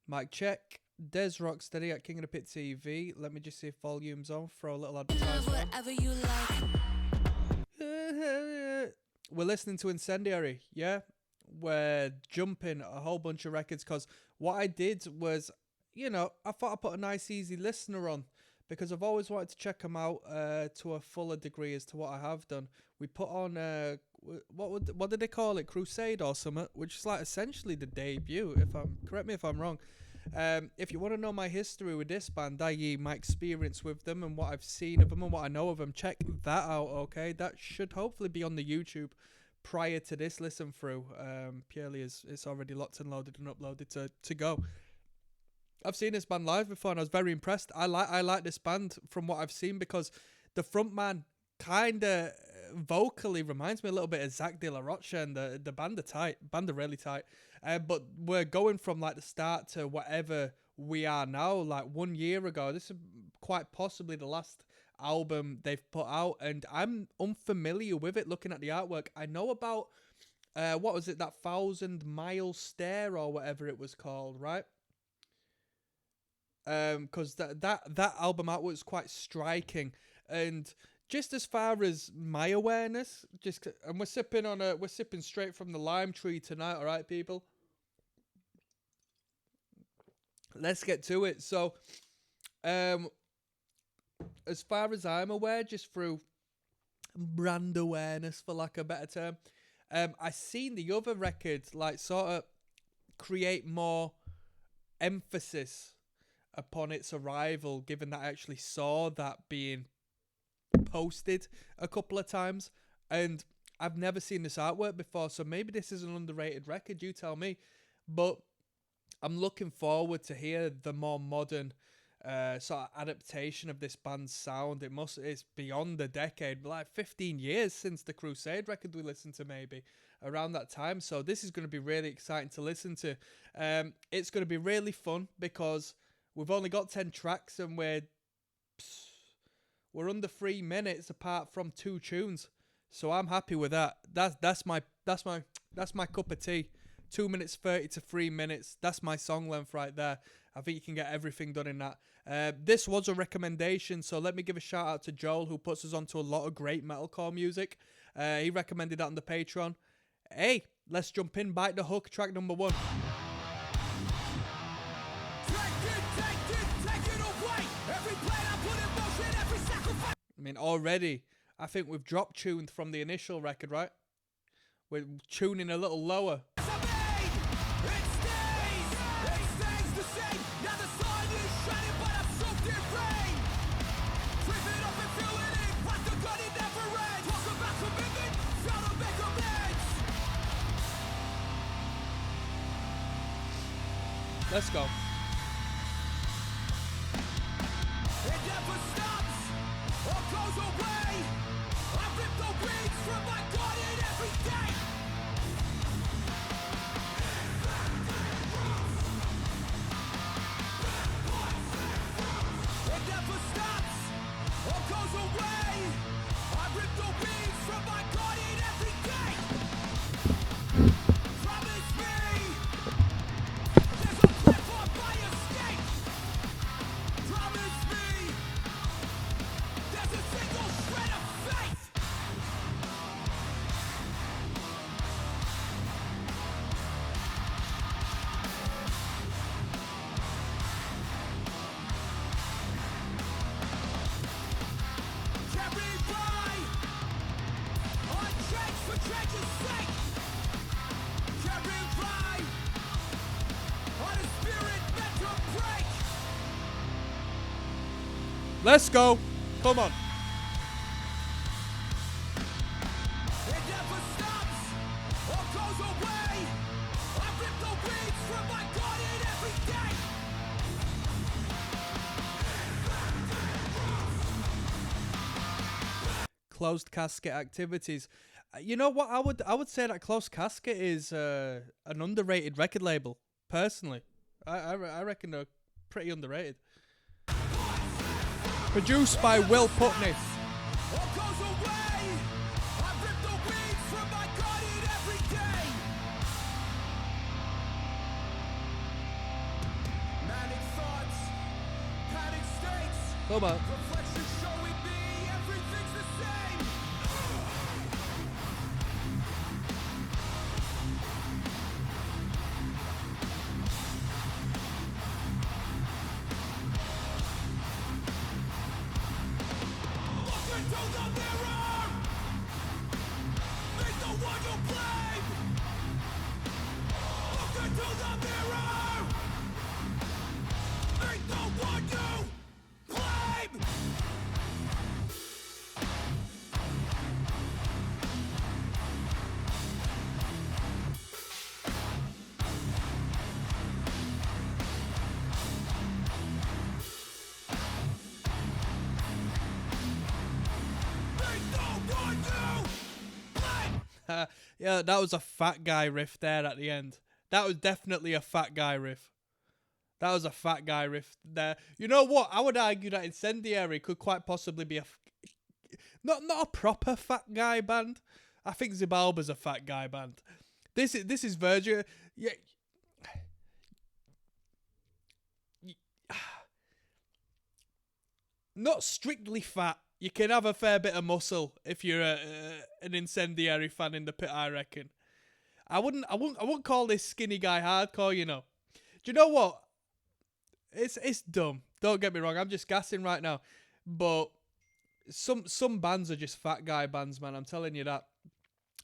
Mic check. Des Rocksteady at King of the Pit TV. Let me just see if volume's on. Throw a little advertisement on. You like. We're listening to Incendiary, yeah? We're jumping a whole bunch of records because what I did was, you know, I thought I'd put a nice easy listener on because I've always wanted to check them out to a fuller degree as to what I have done. We put on, what did they call it? Crusade or something, which is like essentially the debut, correct me if I'm wrong. If you want to know my history with this band, i.e. my experience with them and what I've seen of them and what I know of them, check that out, okay? That should hopefully be on the YouTube prior to this listen through, purely as it's already locked and loaded and uploaded to go. I've seen this band live before and I was very impressed. I like this band from what I've seen because the frontman kind of vocally reminds me a little bit of Zach De La Rocha, and the band are tight. Band are really tight. But we're going from like the start to whatever we are now, like 1 year ago. This is quite possibly the last album they've put out, and I'm unfamiliar with it looking at the artwork. I know about, what was it, that 1,000 Mile Stare or whatever it was called, right? Because that album artwork was quite striking, and just as far as my awareness, and we're sipping straight from the lime tree tonight, all right, people? Let's get to it. So, as far as I'm aware, just through brand awareness, for lack of a better term, I seen the other records like sort of create more emphasis upon its arrival, given that I actually saw that being posted a couple of times, and I've never seen this artwork before, so maybe this is an underrated record, you tell me. But I'm looking forward to hear the more modern sort of adaptation of this band's sound. It's beyond a decade, like 15 years since the Crusade record we listened to, maybe around that time. So this is going to be really exciting to listen to. It's going to be really fun because we've only got 10 tracks and we're under 3 minutes apart from 2 tunes. So I'm happy with that. That's my cup of tea. 2 minutes 30 to 3 minutes. That's my song length right there. I think you can get everything done in that. This was a recommendation, so let me give a shout out to Joel, who puts us onto a lot of great metalcore music. He recommended that on the Patreon. Hey, let's jump in. Bite the Hook, track number 1. I mean, already, I think we've drop tuned from the initial record, right? We're tuning a little lower. Let's go. Let's go. Come on. Closed Casket activities. You know what? I would say that Closed Casket is an underrated record label. Personally, I reckon they're pretty underrated. Produced by Will Putney. Come on. Yeah, that was a fat guy riff there at the end. That was definitely a fat guy riff. That was a fat guy riff there. You know what? I would argue that Incendiary could quite possibly be not a proper fat guy band. I think Zibalba's a fat guy band. This is Virgil. Yeah. Not strictly fat. You can have a fair bit of muscle if you're an Incendiary fan in the pit, I reckon. I wouldn't call this skinny guy hardcore, you know. Do you know what? It's dumb. Don't get me wrong. I'm just gassing right now. But some bands are just fat guy bands, man. I'm telling you that.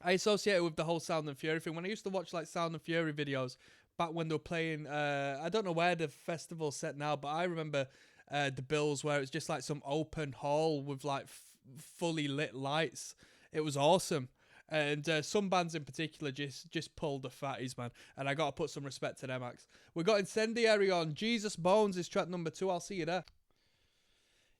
I associate it with the whole Sound and Fury thing. When I used to watch like Sound and Fury videos back when they were playing, I don't know where the festival's set now, but I remember the bills where it's just like some open hall with like fully lit lights. It was awesome. And some bands in particular just pulled the fatties, man. And I got to put some respect to them acts. We got Incendiary on. Jesus Bones is track number 2. I'll see you there.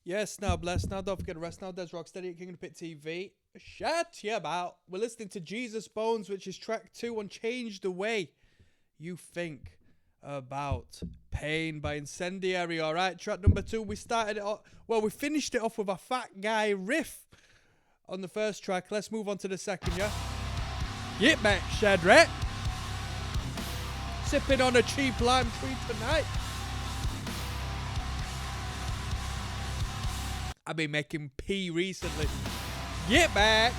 Yes, now bless. Now don't forget to rest. Now there's Rocksteady at KOTP TV. Shut you about. We're listening to Jesus Bones, which is track 2 on Change the Way You Think About Pain by Incendiary. All right, track number 2. We started it off. Well, we finished it off with a fat guy riff on the first track. Let's move on to the second, yeah? Get back, Shadrach. Sipping on a cheap lime tree tonight. I've been making pee recently. Get back.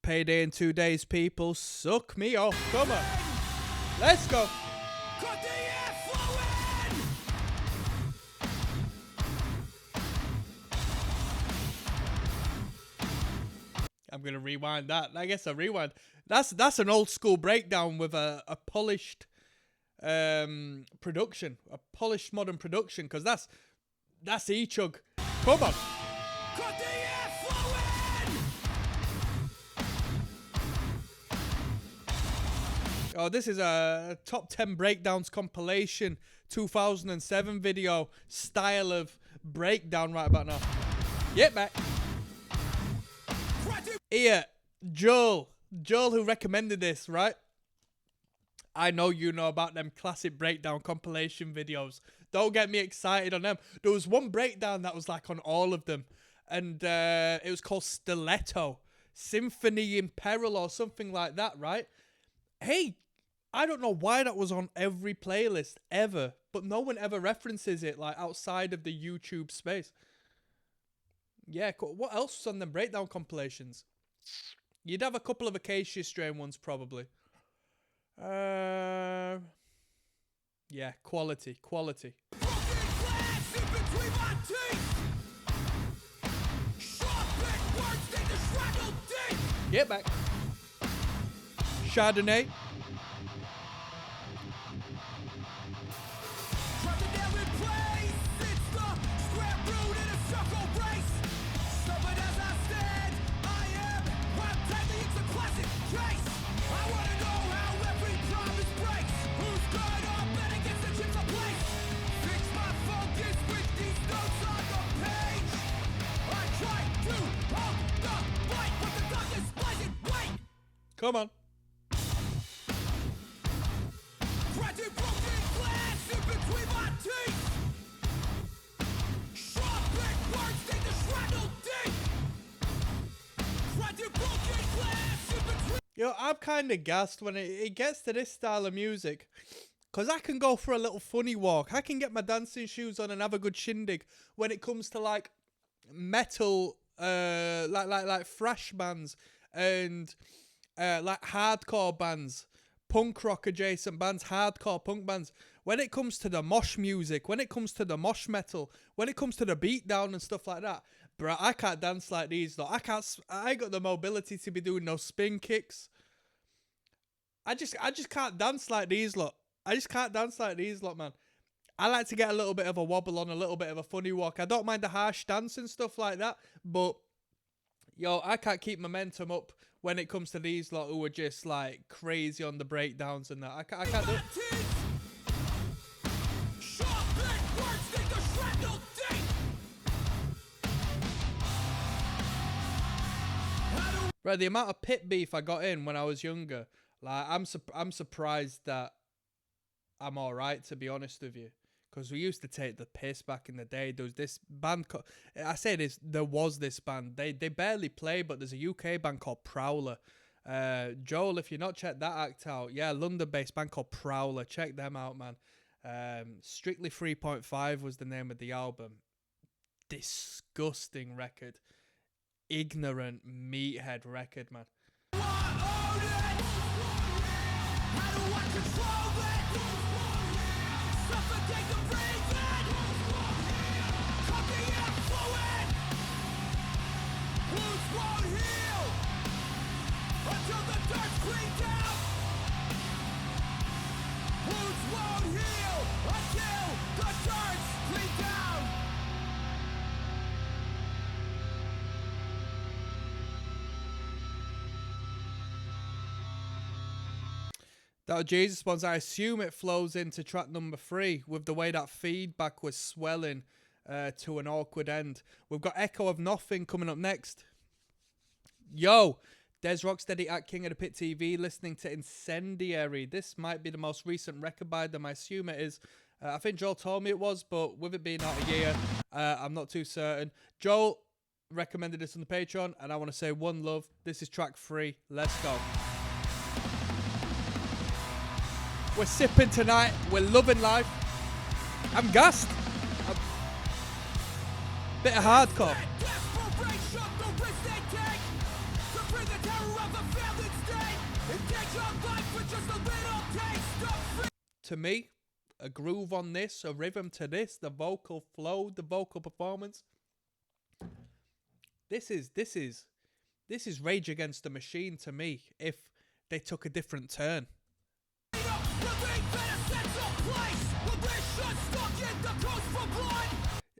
Payday in 2 days, people. Suck me off. Come on. Let's go. Cut the air flowing. I'm going to rewind that. I guess I rewind. That's an old school breakdown with a polished production. A polished modern production. Because that's E-Chug. Come on. Cut the air flowing. Oh, this is a top 10 breakdowns compilation 2007 video style of breakdown right about now. Get back. Here, Joel who recommended this, right? I know you know about them classic breakdown compilation videos. Don't get me excited on them. There was one breakdown that was like on all of them. And it was called Stiletto. Symphony in Peril or something like that, right? Hey, I don't know why that was on every playlist ever, but no one ever references it like outside of the YouTube space. Yeah, what else was on the breakdown compilations? You'd have a couple of Acacia Strain ones probably. Yeah, quality. Get back. Chardonnay. Come on. Yo, I'm kind of gassed when it gets to this style of music. Because I can go for a little funny walk. I can get my dancing shoes on and have a good shindig when it comes to like metal, like thrash bands and like hardcore bands, punk rock adjacent bands, hardcore punk bands. When it comes to the mosh music, when it comes to the mosh metal, when it comes to the beatdown and stuff like that, bro, I can't dance like these though. I ain't got the mobility to be doing no spin kicks. I just can't dance like these lot. I just can't dance like these lot, man. I like to get a little bit of a wobble on, a little bit of a funny walk. I don't mind the harsh dance and stuff like that, but yo, I can't keep momentum up when it comes to these lot who are just like crazy on the breakdowns and that. I can't do it. Bro, the amount of pit beef I got in when I was younger, like I'm surprised that I'm all right, to be honest with you, because we used to take the piss back in the day. There was this band there was this band. They barely play, but there's a UK band called Prowler. Joel, if you've not checked that act out, yeah, London-based band called Prowler. Check them out, man. Strictly 3.5 was the name of the album. Disgusting record. Ignorant meathead record, man. That Jesus ones, I assume it flows into track number 3 with the way that feedback was swelling to an awkward end. We've got Echo of Nothing coming up next. Yo, there's ROCKSTEADY at King of the Pit TV listening to Incendiary. This might be the most recent record by them. I assume it is. I think Joel told me it was, but with it being out a year, I'm not too certain. Joel recommended this on the Patreon, and I want to say one love. This is track 3. Let's go. We're sipping tonight. We're loving life. I'm gassed. Bit of hardcore. To me, a groove on this, a rhythm to this, the vocal flow, the vocal performance. This is Rage Against the Machine to me if they took a different turn.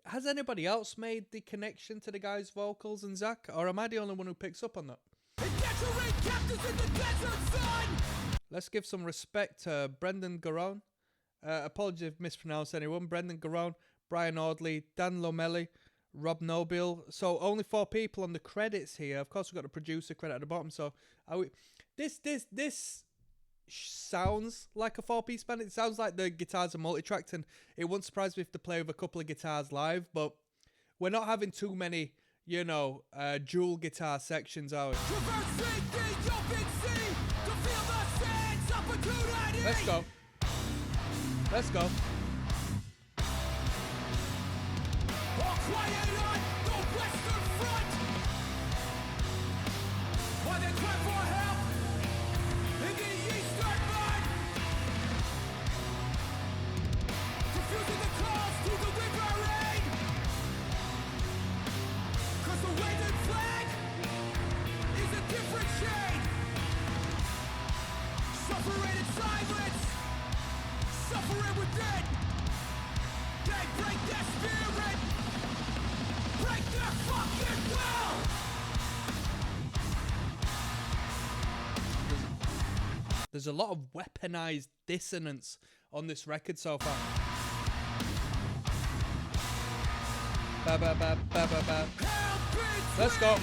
Has anybody else made the connection to the guy's vocals and Zach, or am I the only one who picks up on that? Let's give some respect to Brendan Garone. Apologies if mispronounced anyone. Brendan Garone, Brian Audley, Dan Lomelli, Rob Nobile. So only 4 people on the credits here. Of course, we've got the producer credit at the bottom. So this sounds like a 4-piece band. It sounds like the guitars are multi-tracked, and it wouldn't surprise me if they play with a couple of guitars live, but we're not having too many, you know, dual guitar sections, are we? Let's go. Let's go. There's a lot of weaponized dissonance on this record so far. Ba, ba, ba, ba, ba, ba. Let's go.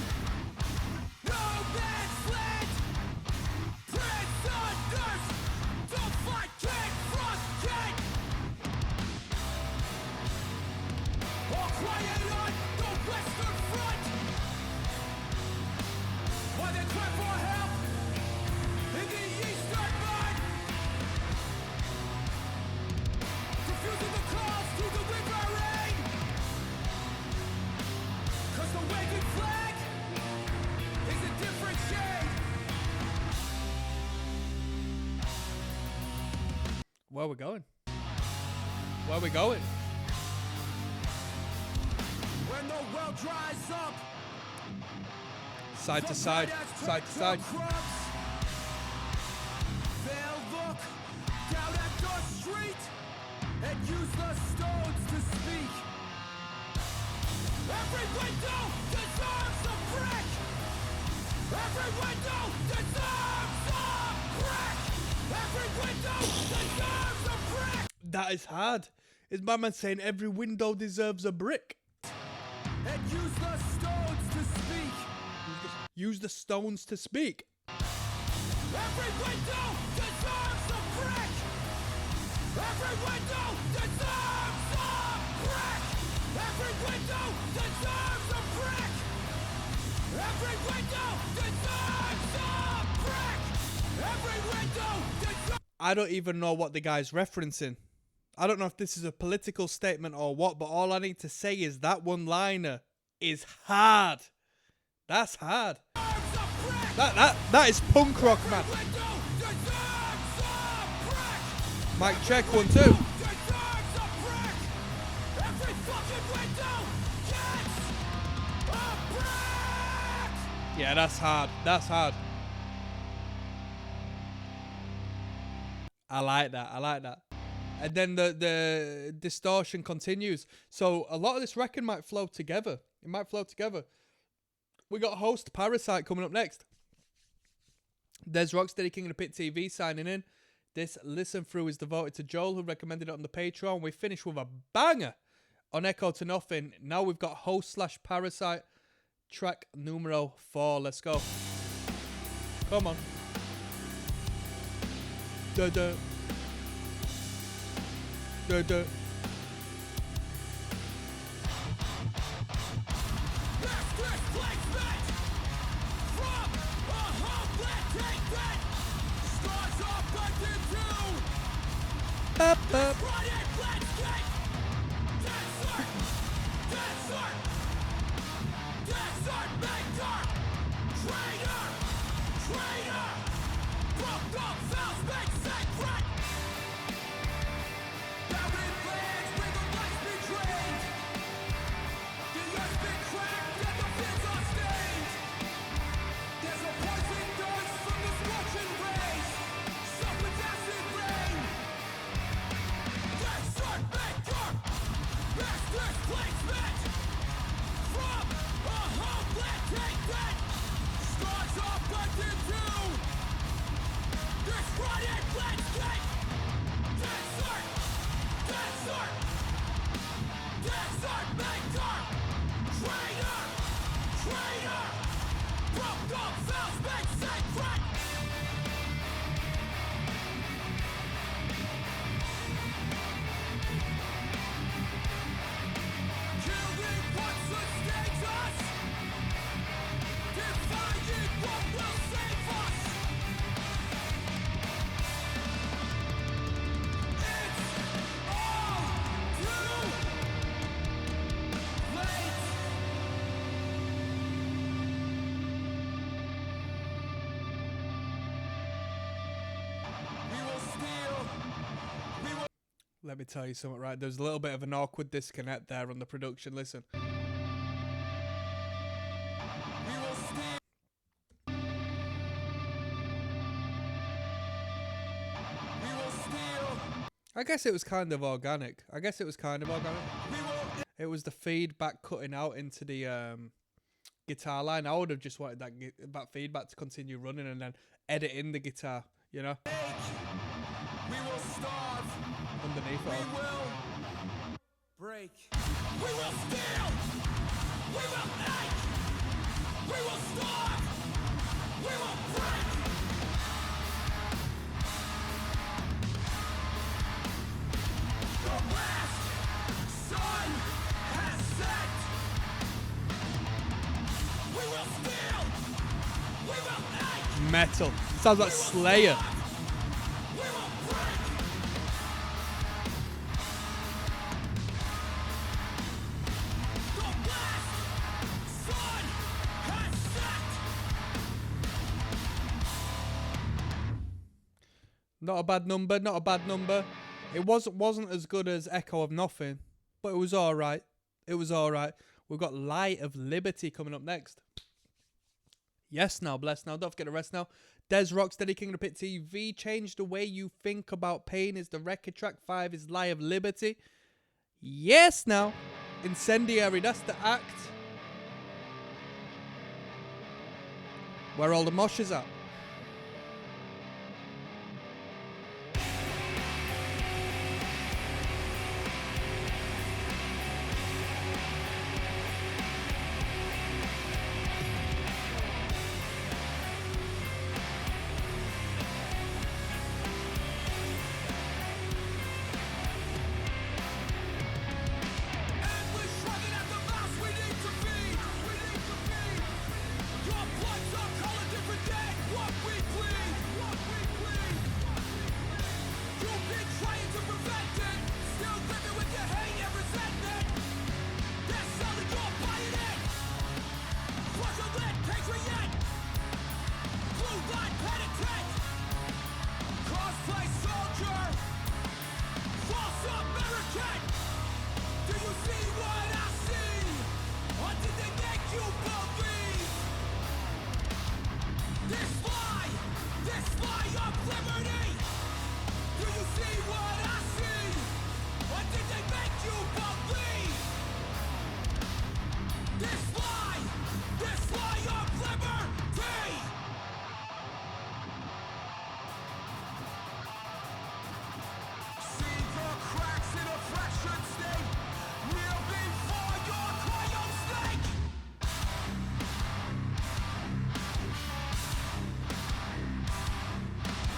Where we going? Where we going? When the well dries up, Side to side, side to side. They'll look down at the street and use the stones to speak. Every window deserves a brick. Every window deserves a brick. Every window deserves a brick. That is hard. Is my man saying every window deserves a brick? And use the stones to speak. Use the stones to speak. Every window deserves a brick. Every window deserves a brick. Every window deserves a brick. Every window deserves a brick. Every window deserves. I don't even know what the guy's referencing. I don't know if this is a political statement or what, but all I need to say is that one-liner is hard. That's hard. That is punk rock, man. Mic check, 1, 2. Yeah, that's hard. That's hard. I like that. I like that. And then the distortion continues. So a lot of this record might flow together. It might flow together. We got host Parasite coming up next. There's Rocksteady King of the Pit TV signing in. This listen through is devoted to Joel, who recommended it on the Patreon. We finish with a banger on Echo to Nothing. Now we've got host / Parasite, track numero 4. Let's go. Come on. Da da. Da da. Up, up. Let me tell you something, right? There's a little bit of an awkward disconnect there on the production. Listen. I guess it was kind of organic. It was the feedback cutting out into the guitar line. I would have just wanted that feedback to continue running and then edit in the guitar, you know? We will starve. Underneath it We all. will break. We will steal. We will ache. We will starve. We will break. The last sun has set. We will steal. We will ache. Metal. Sounds like Slayer. Not a bad number, not a bad number. It wasn't as good as Echo of Nothing, but it was alright. It was alright. We've got Light of Liberty coming up next. Yes Now, Bless Now. Don't forget to rest now. Des Rocksteady, King of the Pit TV. Change the way you think about pain is the record. Track 5 is Lie of Liberty. Yes Now. Incendiary, that's the act. Where all the mosh is at.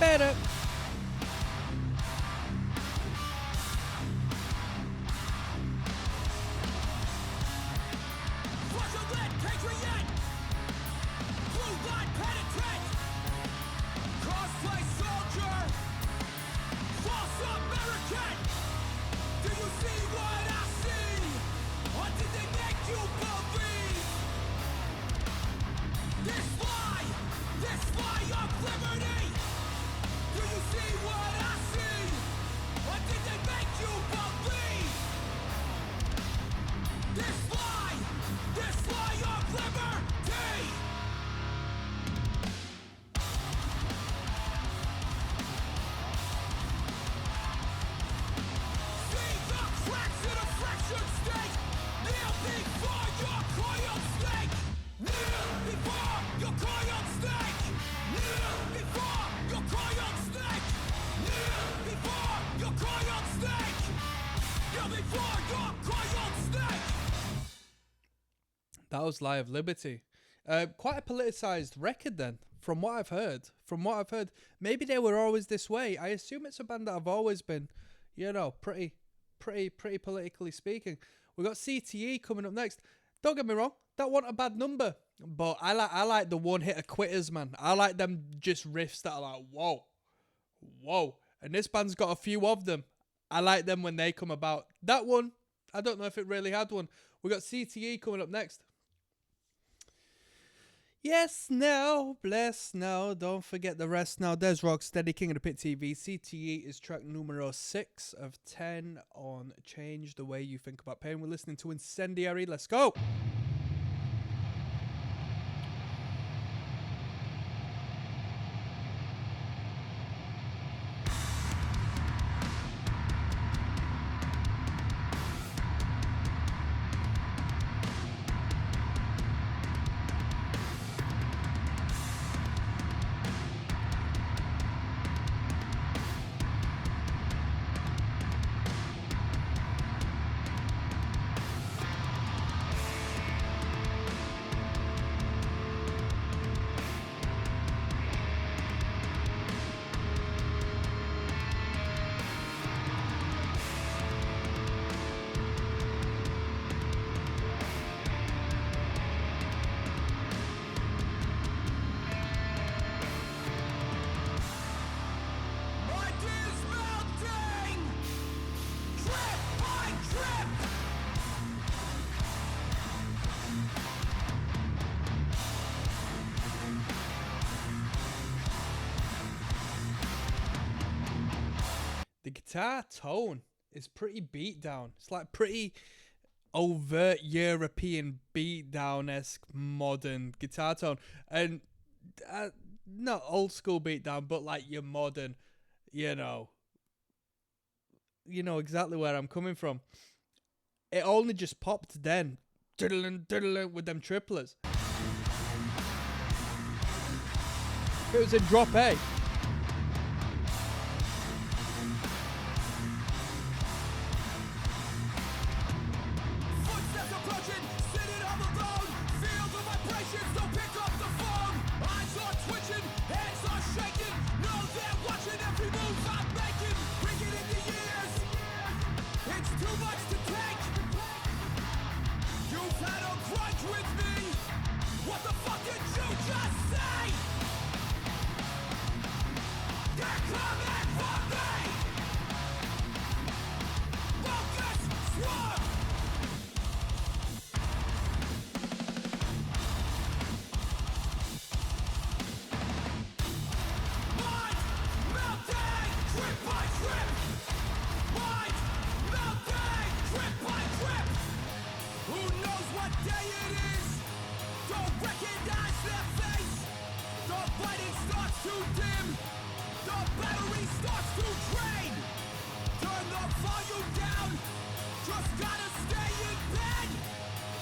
Better. That was Lie of Liberty. Quite a politicised record then, from what I've heard. Maybe they were always this way. I assume it's a band that have always been, pretty politically speaking. We've got CTE coming up next. Don't get me wrong, that wasn't a bad number. But I like the one-hitter quitters, man. I like them just riffs that are like, whoa. And this band's got a few of them. I like them when they come about. That one, I don't know if it really had one. We got CTE coming up next. Yes now, bless now, don't forget the rest now. Des Rocksteady, King of the Pit TV. CTE is track numero 6 of 10 on Change the Way You Think About Pain. We're listening to Incendiary. Let's go. the guitar tone is pretty beat down. It's like pretty overt European beat down-esque modern guitar tone. And not old school beat down, but like your modern, you know exactly where I'm coming from. It only just popped then, diddling, diddling with them triplets. If it was in drop A, Footsteps approaching, sitting all alone. Feel the vibrations, don't pick up the phone. Eyes are twitching, hands are shaking. Know they're watching every move I'm making. Bringing in the years, it's too much to take. You've had a grudge with me. What the fuck did you just say? They're coming for me. Focus, swarm. Mind melting, trip by trip. Mind melting, trip by trip. Who knows what day it is? Don't recognize their face. The lighting starts to dim. The battery starts to drain. Turn the volume down. Just gotta stay in bed.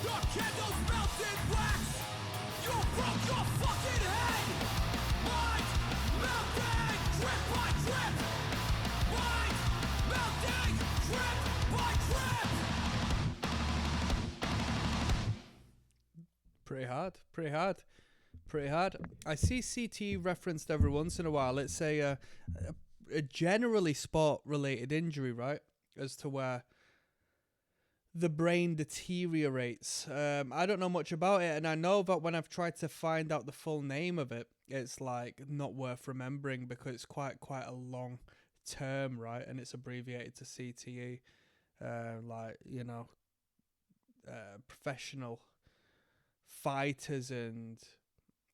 The candles melted wax. You broke your fucking head. Mind melting, trip by trip. Mind melting, trip by trip. pretty hard. I see CT referenced every once in a while. It's a generally sport-related injury, right? As to where the brain deteriorates. I don't know much about it, and I know that when I've tried to find out the full name of it, it's like not worth remembering because it's quite a long term, right? And it's abbreviated to CTE, professional fighters and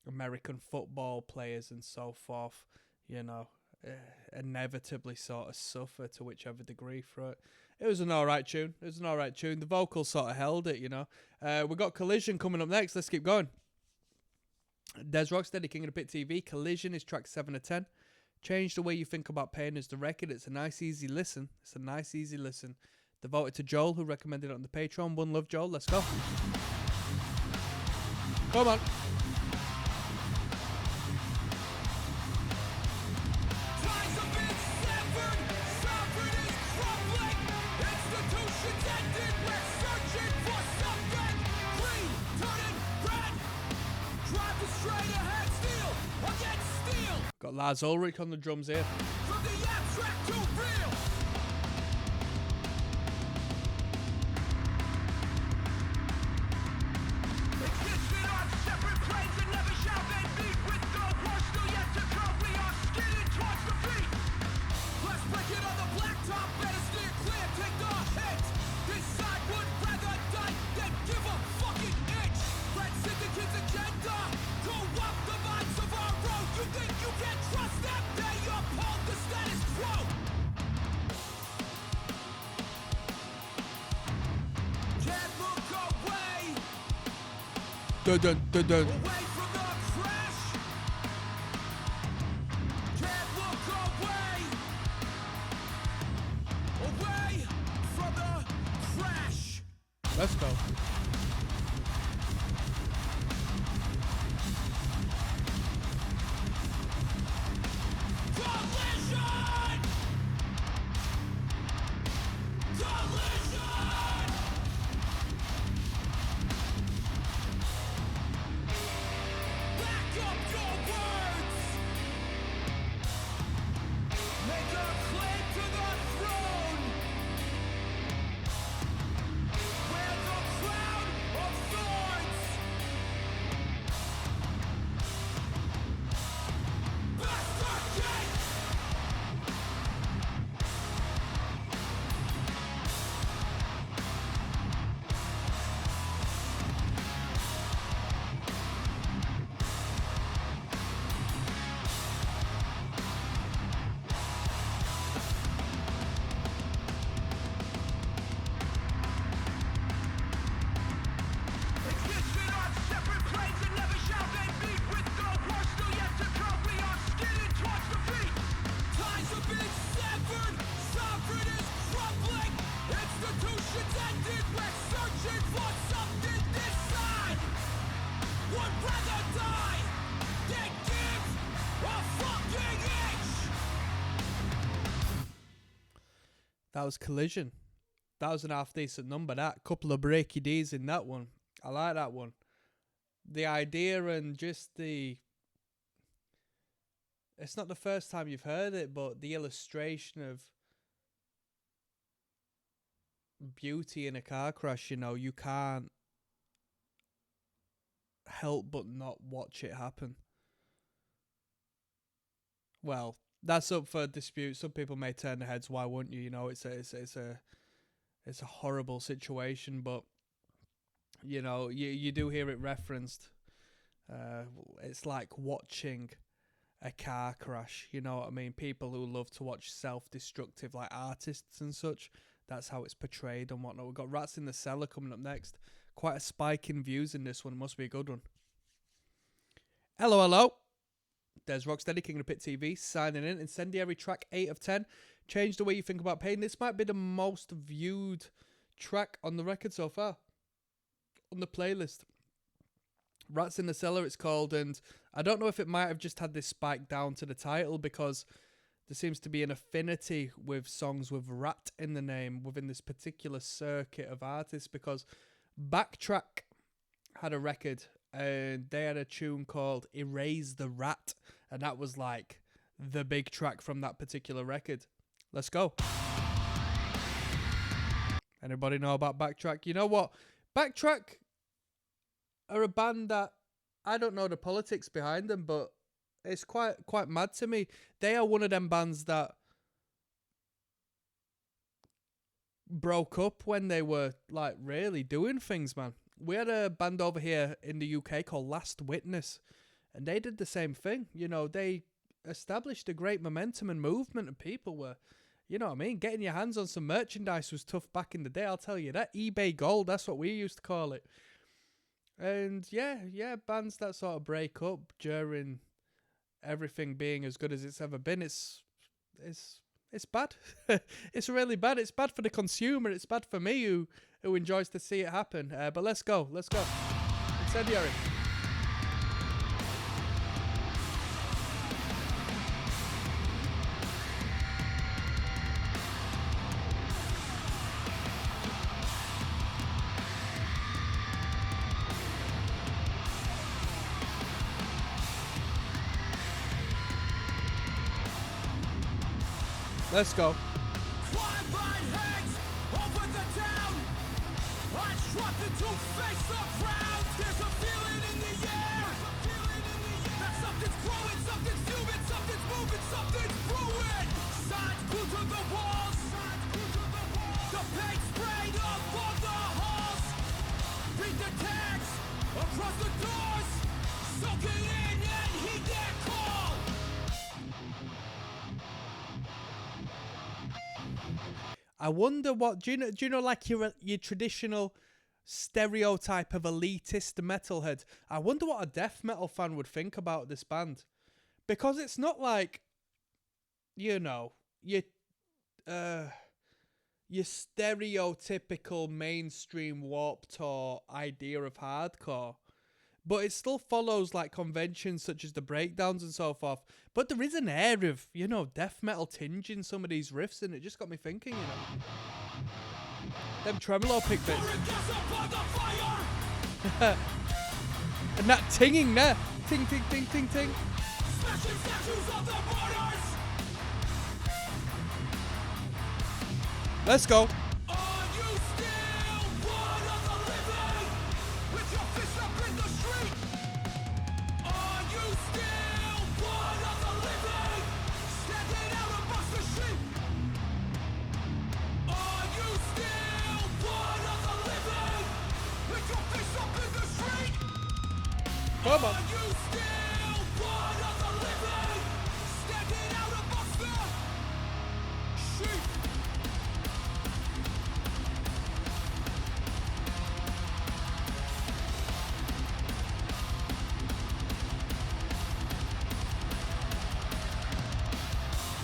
American football players and so forth, inevitably sort of suffer to whichever degree for it. It was an alright tune. The vocals sort of held it, we got Collision coming up next. Let's keep going. Des Rocksteady, King of the Pit TV. Collision is track 7 of 10. Change the way you think about pain is the record. It's a nice, easy listen. Devoted to Joel, who recommended it on the Patreon. One love, Joel. Let's go. Come on. Ties have been severed, sovereign is crumbling. Institutions ended, we're searching for something. Green, turning red. Drive the straight ahead, steel against steel. Got Lars Ulrich on the drums here. From the abstract to real. Existed on separate planes and never shall they meet. With no war still yet to come, we are skidding towards defeat. Let's break it on the blacktop, better steer clear, take the hit. This side would rather die than give a fucking inch. Red Syndicate's agenda, go up the minds of our own. You think you can trust them? They uphold the status quo. Can't look away. Dun, dun, dun, dun. Away from the crash. Can't look away. Away from the crash. Let's go. Collision! Collision! That was Collision. That was an half decent number. That couple of breaky D's in that one. I like that one. The idea and just the... It's not the first time you've heard it, but the illustration of beauty in a car crash, you know, you can't help but not watch it happen. Well, that's up for dispute. Some people may turn their heads. Why wouldn't you? You know, it's a horrible situation, but you know, you do hear it referenced. It's like watching a car crash. You know what I mean? People who love to watch self-destructive, like artists and such. That's how it's portrayed and whatnot. We've got Rats in the Cellar coming up next. Quite a spike in views in this one. Must be a good one. Hello. There's ROCKSTEADY, King of the Pit TV, signing in. Incendiary track 8 of 10. Change the way you think about pain. This might be the most viewed track on the record so far. On the playlist. Rats in the Cellar it's called, and I don't know if it might have just had this spike down to the title because there seems to be an affinity with songs with rat in the name within this particular circuit of artists, because Backtrack had a record and they had a tune called Erase the Rat, and that was like the big track from that particular record. Let's go. Anybody know about Backtrack? You know what? Backtrack are a band that I don't know the politics behind them, but it's quite mad to me. They are one of them bands that broke up when they were like really doing things, man. We had a band over here in the UK called Last Witness, and they did the same thing. You know, they established a great momentum and movement, and people were, you know what I mean, getting your hands on some merchandise was tough back in the day, I'll tell you that. eBay Gold, that's what we used to call it. And yeah, bands that sort of break up during everything being as good as it's ever been, it's bad. It's really bad. It's bad for the consumer. It's bad for me who enjoys to see it happen. But let's go. Incendiary. Let's go. Twilight hangs over the town. Uninstructed to face the crowd. There's a feeling in the air. That something's growing, something's human, something's moving, something's brewing. Signs glued to the walls. The paint sprayed up on the halls. Read the tags across the doors. Soak it in and heed their call. I wonder what do you know like your traditional stereotype of elitist metalhead. I wonder what a death metal fan would think about this band, because it's not like, you know, your stereotypical mainstream Warped Tour idea of hardcore. But it still follows like conventions such as the breakdowns and so forth. But there is an air of, you know, death metal tinge in some of these riffs, and it just got me thinking, you know. Them tremolo pick bits. And that tinging there. Ting, ting, ting, ting, ting. Let's go. Come on.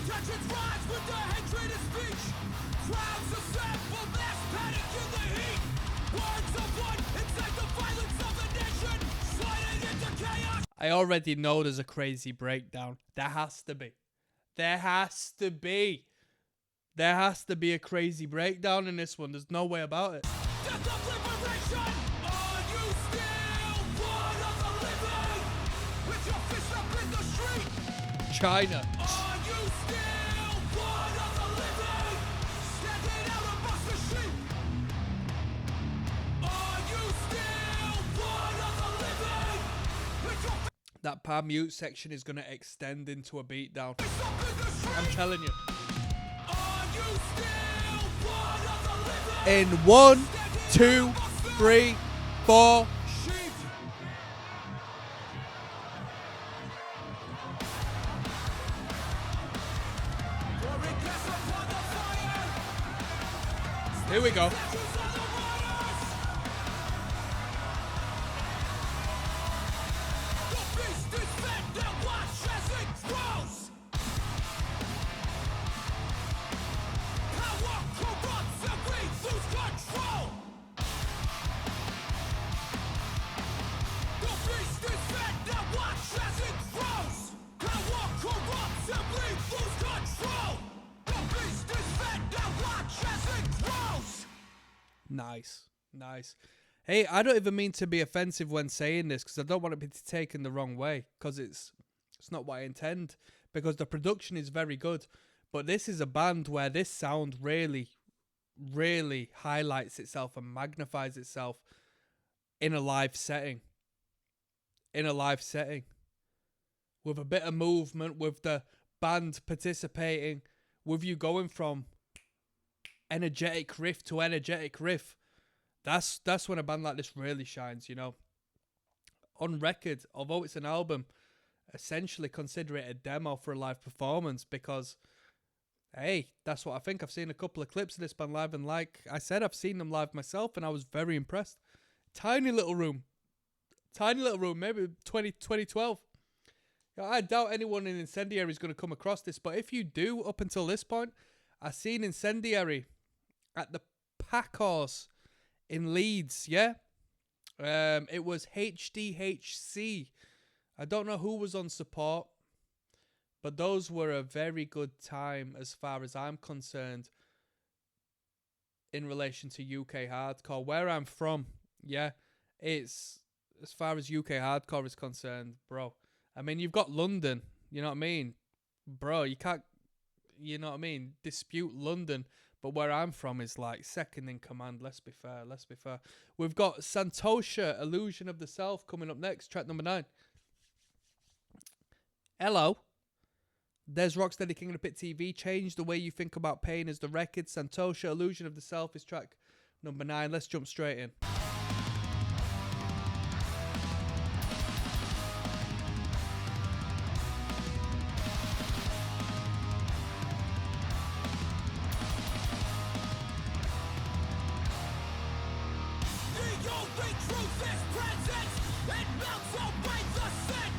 Tensions rise with the hatred of speech. Crowds assemble, mass panic in the heat. Words of one incite the violence of the nation. Sliding into chaos. I already know there's a crazy breakdown. There has to be. There has to be a crazy breakdown in this one. There's no way about it. Death of liberation! Are you still one of the living? With your fist up in the street! China. Are you still one of the living? Standing out amongst the sheep! Are you still one of the living? With your That palm mute section is going to extend into a beatdown. fist up in the street! I'm telling you. Are you still one of the living? In 1, 2, 3, 4. Sheep! Pouring gas upon the fire! Here we go. Statues of the martyrs! The beast is fed and watch as it grows! Power corrupts and we lose control! The beast is fed and watch as it grows! Power corrupts and we lose control! The beast is fed and watch as it grows! Nice. Nice. Hey, I don't even mean to be offensive when saying this because I don't want it to be taken the wrong way because it's not what I intend because the production is very good. But this is a band where this sound really, really highlights itself and magnifies itself in a live setting. In a live setting. With a bit of movement, with the band participating, with you going from energetic riff to energetic riff. That's when a band like this really shines, you know. On record, although it's an album, essentially consider it a demo for a live performance because, hey, that's what I think. I've seen a couple of clips of this band live and like I said, I've seen them live myself and I was very impressed. Tiny little room, maybe 2012. I doubt anyone in Incendiary is going to come across this, but if you do, up until this point, I've seen Incendiary at the Pack Horse in Leeds, yeah? It was HDHC. I don't know who was on support, but those were a very good time as far as I'm concerned in relation to UK hardcore. Where I'm from, yeah, it's, as far as UK hardcore is concerned, bro. I mean, you've got London, you know what I mean? Bro, you can't, you know what I mean, dispute London. But where I'm from is like second in command. Let's be fair. We've got Santosha, Illusion of the Self, coming up next. Track number 9. Hello. There's ROCKSTEADY King of the Pit TV. Change the way you think about pain is the record. Santosha, Illusion of the Self is track number 9. Let's jump straight in. The only truth is presence. It melts away the sin.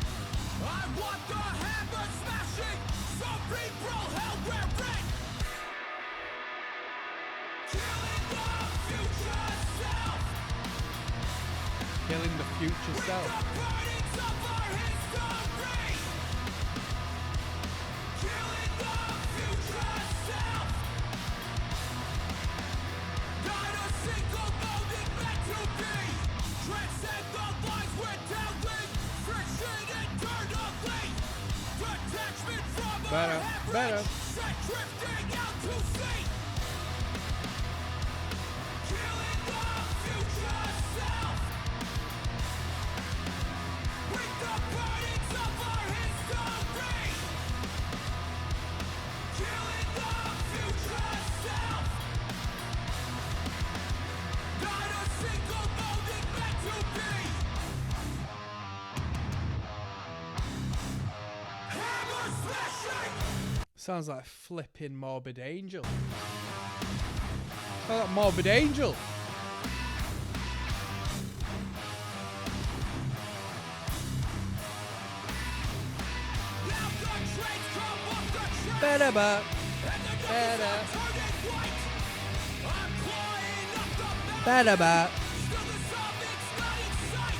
I want the hammer smashing, cerebral hell wearing. Killing the future self. Killing the future With self. the burdens of our history. Killing the future self. Not a single moment meant to be. Transcend the lines we're telling. Friction internally. Detachment from our Better. average. Set drifting out to sea. Killing the future self. With the burdens of our history. Killing the future self. Not a single moment meant to be. Hammer smashing. Sounds like flipping Morbid Angel. Sounds like Morbid Angel. Now the trains come off the track. Better, but And the better. numbers are turning white. I'm clawing up the mountain. better, but Still the something's not in sight.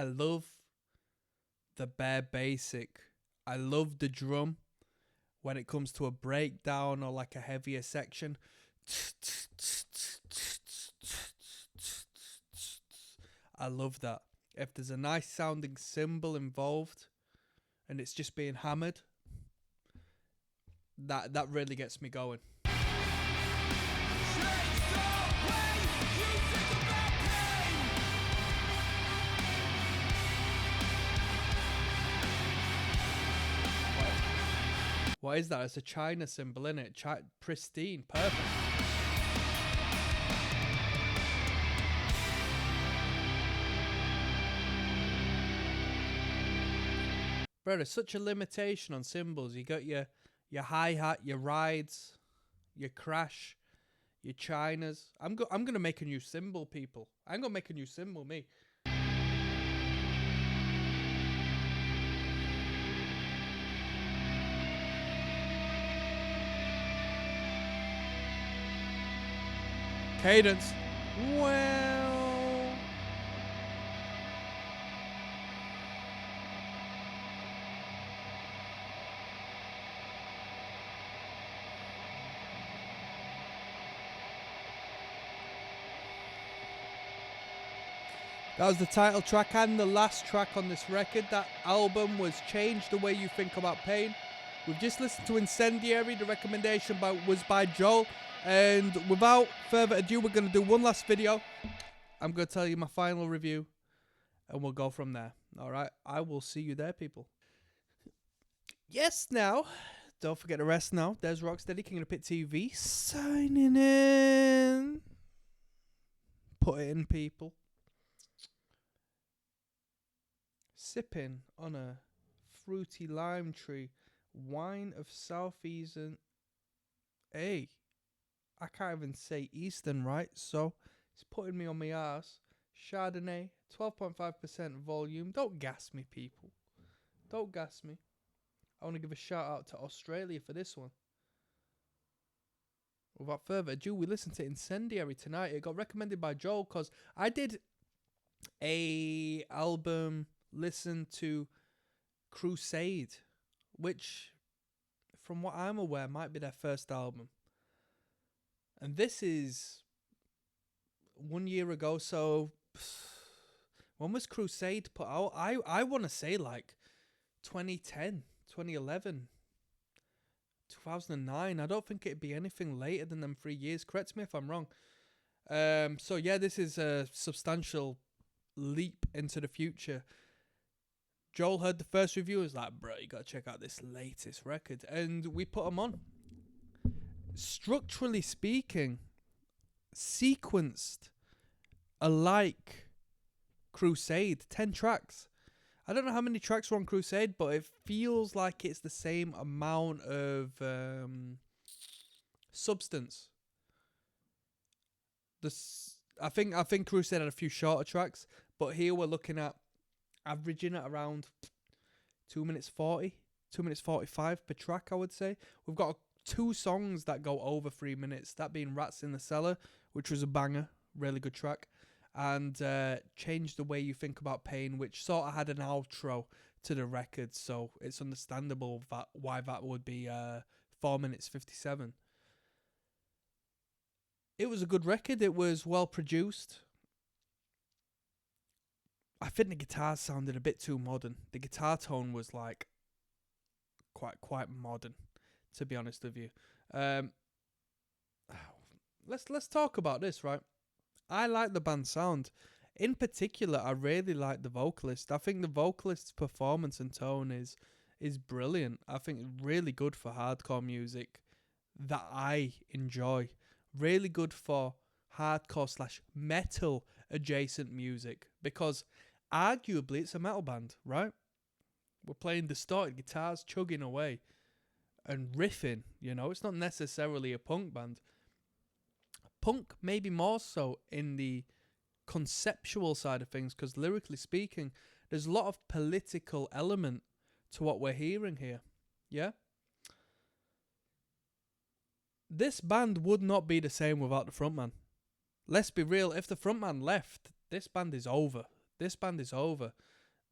I love the bare basic. I love the drum when it comes to a breakdown or like a heavier section. I love that. If there's a nice sounding cymbal involved and it's just being hammered, that really gets me going. What is that? It's a China symbol, isn't it? Pristine, perfect. Bro, there's such a limitation on cymbals. You got your hi-hat, your rides, your crash, your chinas. I'm gonna make a new cymbal, people. I'm gonna make a new cymbal, me. Cadence. Well, that was the title track and the last track on this record. That album was Change the Way You Think About Pain. We've just listened to Incendiary. The recommendation was by Joel. And without further ado, we're going to do one last video. I'm going to tell you my final review, and we'll go from there. All right? I will see you there, people. Yes, now. Don't forget to rest now. There's Rocksteady, King of the Pit TV, signing in. Put it in, people. Sipping on a fruity lime tree. Wine of Southeastern. Hey. I can't even say Eastern right, so it's putting me on my arse. Chardonnay, 12.5% volume. Don't gas me, people. Don't gas me. I want to give a shout out to Australia for this one. Without further ado, we listened to Incendiary tonight. It got recommended by Joel because I did a album listen to Crusade, which, from what I'm aware, might be their first album. And this is 1 year ago, so when was Crusade put out? I want to say like 2010, 2011, 2009. I don't think it'd be anything later than them 3 years. Correct me if I'm wrong. So yeah, this is a substantial leap into the future. Joel heard the first review and was like, bro, you got to check out this latest record. And we put them on. Structurally speaking, sequenced alike Crusade, 10 tracks. I don't know how many tracks were on Crusade, but it feels like it's the same amount of substance. I think Crusade had a few shorter tracks, but here we're looking at averaging at around 2 minutes 40, 2 minutes 45 per track, I would say. We've got 2 songs that go over 3 minutes, that being Rats in the Cellar, which was a banger, really good track, and Change the Way You Think About Pain, which sort of had an outro to the record, so it's understandable why that would be 4 minutes 57. It was a good record. It was well produced. I think the guitar sounded a bit too modern. The guitar tone was like quite modern, to be honest with you. Let's talk about this, right? I like the band sound. In particular, I really like the vocalist. I think the vocalist's performance and tone is brilliant. I think it's really good for hardcore music that I enjoy. Really good for hardcore / metal adjacent music, because arguably it's a metal band, right? We're playing distorted guitars, chugging away and riffing, you know. It's not necessarily a punk band. Punk maybe more so in the conceptual side of things, because lyrically speaking, there's a lot of political element to what we're hearing here. Yeah? This band would not be the same without the frontman. Let's be real, if the frontman left, this band is over. This band is over.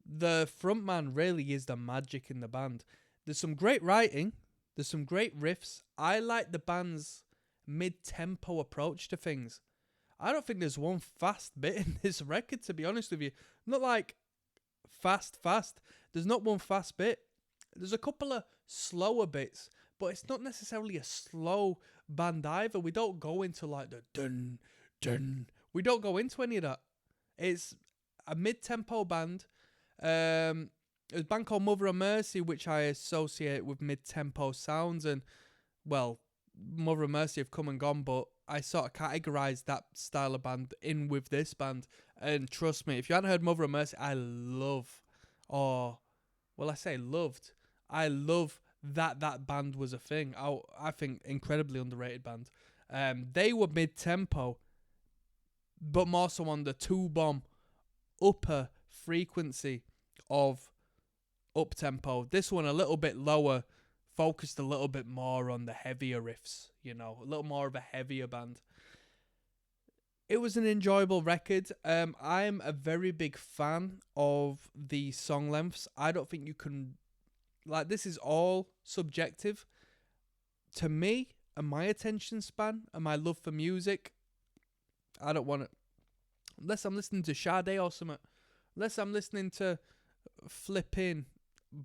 The frontman really is the magic in the band. There's some great writing. There's some great riffs. I like the band's mid-tempo approach to things. I don't think there's one fast bit in this record, to be honest with you. Not like fast. There's not one fast bit. There's a couple of slower bits, but it's not necessarily a slow band either. We don't go into like the dun, dun. We don't go into any of that. It's a mid-tempo band. There's a band called Mother of Mercy, which I associate with mid-tempo sounds, and, well, Mother of Mercy have come and gone, but I sort of categorise that style of band in with this band, and trust me, if you hadn't heard Mother of Mercy, I love that band was a thing. I think incredibly underrated band. They were mid-tempo, but more so on the two-bomb upper frequency of up-tempo. This one a little bit lower, focused a little bit more on the heavier riffs, a little more of a heavier band. It was an enjoyable record. I'm a very big fan of the song lengths. I don't think you can, this is all subjective. To me, and my attention span and my love for music, I don't want to, unless I'm listening to Sade or something, unless I'm listening to flipping,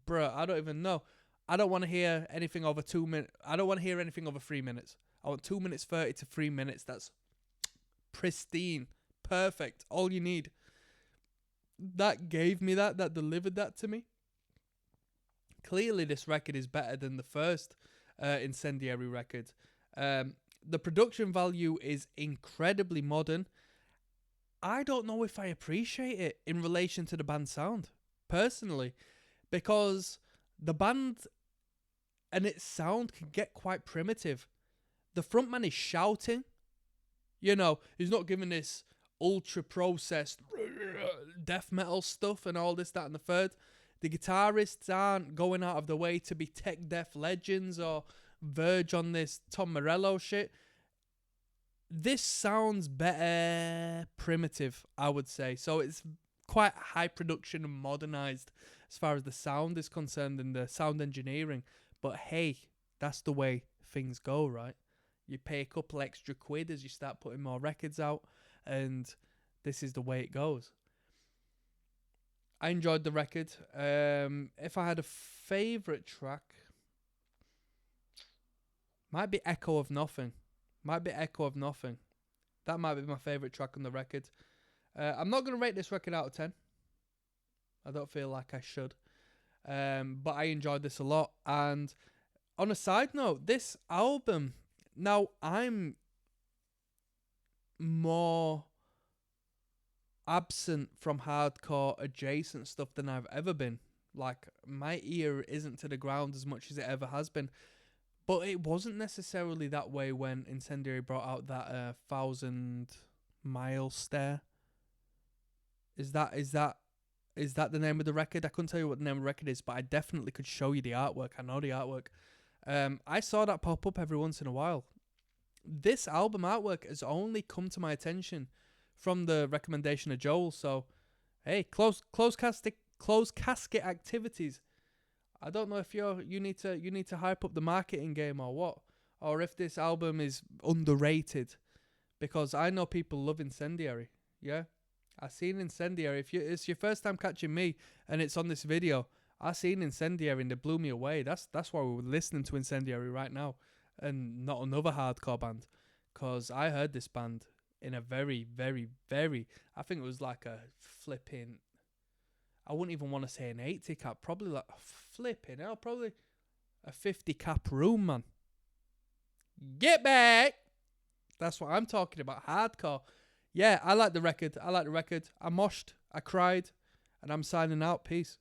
I don't even know. I don't want to hear anything over 2 minutes. I don't want to hear anything over 3 minutes. I want 2 minutes 30 to 3 minutes. That's pristine, perfect, all you need. That gave me that delivered that to me. Clearly this record is better than the first Incendiary record. The production value is incredibly modern. I don't know if I appreciate it in relation to the band's sound, personally, because the band and its sound can get quite primitive. The frontman is shouting. He's not giving this ultra-processed death metal stuff and all this, that, and the third. The guitarists aren't going out of the way to be tech death legends or verge on this Tom Morello shit. This sounds better primitive, I would say. So it's quite high production and modernized as far as the sound is concerned and the sound engineering. But hey, that's the way things go, right? You pay a couple extra quid as you start putting more records out, and this is the way it goes. I enjoyed the record. If I had a favourite track, might be Echo of Nothing. That might be my favourite track on the record. I'm not going to rate this record out of 10. I don't feel like I should. But I enjoyed this a lot. And on a side note, this album, now I'm more absent from hardcore adjacent stuff than I've ever been. Like, my ear isn't to the ground as much as it ever has been. But it wasn't necessarily that way when Incendiary brought out that 1,000 Mile Stare. Is that the name of the record? I couldn't tell you what the name of the record is, but I definitely could show you the artwork. I know the artwork. I saw that pop up every once in a while. This album artwork has only come to my attention from the recommendation of Joel. So, hey, close casket activities. I don't know if you need to hype up the marketing game or what, or if this album is underrated, because I know people love Incendiary. Yeah, I seen Incendiary. If it's your first time catching me and it's on this video, I seen Incendiary and it blew me away. That's why we're listening to Incendiary right now, and not another hardcore band, because I heard this band in a very, very, very, I think it was like a flipping, I wouldn't even want to say an 80 cap, probably like flipping hell, probably a 50 cap room, man. Get back! That's what I'm talking about, hardcore. Yeah, I like the record. I moshed, I cried, and I'm signing out. Peace.